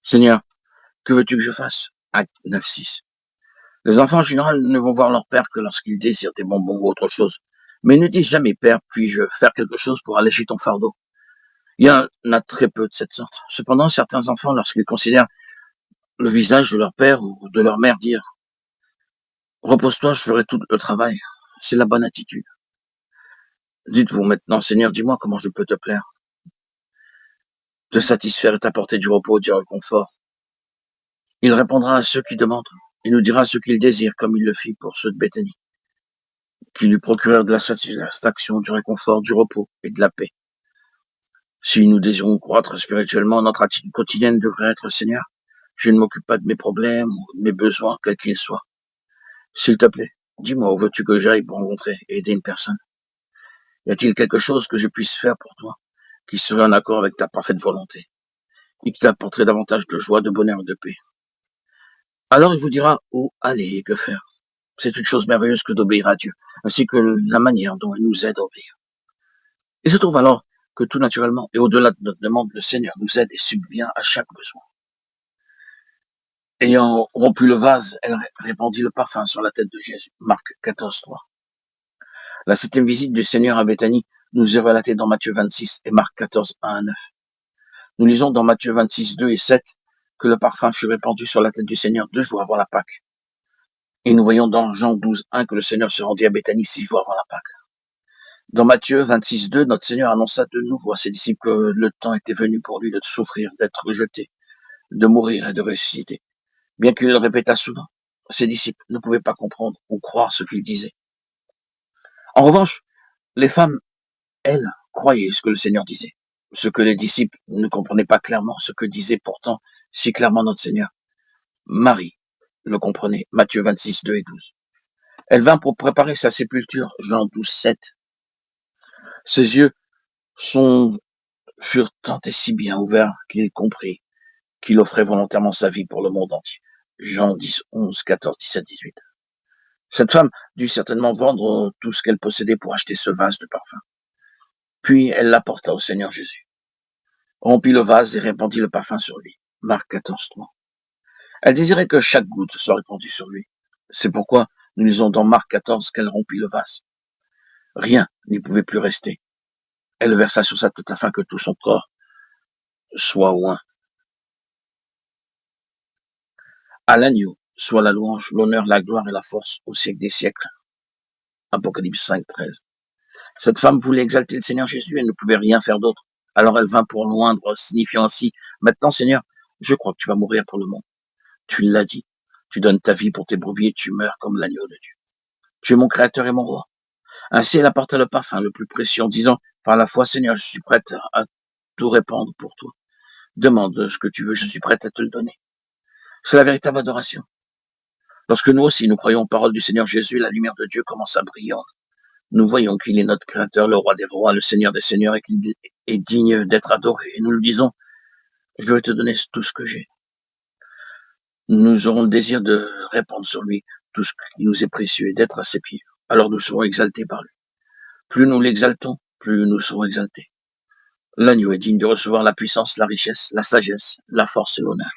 Seigneur, que veux-tu que je fasse? Acte 9:6. Les enfants en général ne vont voir leur père que lorsqu'ils désirent des bonbons ou autre chose. Mais ils ne disent jamais, Père, puis-je faire quelque chose pour alléger ton fardeau? Il y en a très peu de cette sorte. Cependant, certains enfants, lorsqu'ils considèrent le visage de leur père ou de leur mère, dire repose-toi, je ferai tout le travail. C'est la bonne attitude. Dites-vous maintenant, Seigneur, dis-moi comment je peux te plaire, te satisfaire et t'apporter du repos, du réconfort. Il répondra à ceux qui demandent. Il nous dira ce qu'il désire, comme il le fit pour ceux de Béthanie, qui lui procurèrent de la satisfaction, du réconfort, du repos et de la paix. Si nous désirons croître spirituellement, notre attitude quotidienne devrait être, Seigneur, je ne m'occupe pas de mes problèmes ou de mes besoins, quels qu'ils soient. S'il te plaît, dis-moi où veux-tu que j'aille pour rencontrer et aider une personne? Y a-t-il quelque chose que je puisse faire pour toi, qui serait en accord avec ta parfaite volonté, et qui t'apporterait davantage de joie, de bonheur et de paix? Alors il vous dira où aller et que faire. C'est une chose merveilleuse que d'obéir à Dieu, ainsi que la manière dont il nous aide à obéir. Il se trouve alors que tout naturellement et au-delà de notre demande, le Seigneur nous aide et subvient à chaque besoin. Ayant rompu le vase, elle répandit le parfum sur la tête de Jésus. Marc 14:3. La 7e visite du Seigneur à Béthanie nous est relatée dans Matthieu 26 et Marc 14:1-9. Nous lisons dans Matthieu 26:2 et 7 que le parfum fut répandu sur la tête du Seigneur 2 jours avant la Pâque. Et nous voyons dans Jean 12:1 que le Seigneur se rendit à Béthanie 6 jours avant la Pâque. Dans Matthieu 26:2, notre Seigneur annonça de nouveau à ses disciples que le temps était venu pour lui de souffrir, d'être rejeté, de mourir et de ressusciter. Bien qu'il le répétât souvent, ses disciples ne pouvaient pas comprendre ou croire ce qu'il disait. En revanche, les femmes, elles, croyaient ce que le Seigneur disait. Ce que les disciples ne comprenaient pas clairement, ce que disait pourtant si clairement notre Seigneur. Marie le comprenait, Matthieu 26:2 et 12. Elle vint pour préparer sa sépulture, Jean 12:7. Ses yeux furent tant et si bien ouverts qu'il comprit qu'il offrait volontairement sa vie pour le monde entier. Jean 10:11, 14, 17, 18. Cette femme dut certainement vendre tout ce qu'elle possédait pour acheter ce vase de parfum. Puis elle l'apporta au Seigneur Jésus, rompit le vase et répandit le parfum sur lui. Marc 14:3. Elle désirait que chaque goutte soit répandue sur lui. C'est pourquoi nous lisons dans Marc 14 qu'elle rompit le vase. Rien n'y pouvait plus rester. Elle le versa sur sa tête afin que tout son corps soit oint. À l'agneau soit la louange, l'honneur, la gloire et la force au siècle des siècles. Apocalypse 5:13. Cette femme voulait exalter le Seigneur Jésus et ne pouvait rien faire d'autre. Alors elle vint pour loindre, signifiant ainsi, maintenant Seigneur, je crois que tu vas mourir pour le monde. Tu l'as dit. Tu donnes ta vie pour tes brebis et tu meurs comme l'agneau de Dieu. Tu es mon créateur et mon roi. Ainsi elle apporta le parfum le plus précieux en disant, par la foi Seigneur, je suis prête à tout répandre pour toi. Demande ce que tu veux, je suis prête à te le donner. C'est la véritable adoration. Lorsque nous aussi nous croyons aux paroles du Seigneur Jésus, la lumière de Dieu commence à briller. Nous voyons qu'il est notre créateur, le roi des rois, le Seigneur des seigneurs et qu'il est digne d'être adoré. Et nous le disons, je vais te donner tout ce que j'ai. Nous aurons le désir de répandre sur lui tout ce qui nous est précieux et d'être à ses pieds. Alors nous serons exaltés par lui. Plus nous l'exaltons, plus nous serons exaltés. L'agneau est digne de recevoir la puissance, la richesse, la sagesse, la force et l'honneur.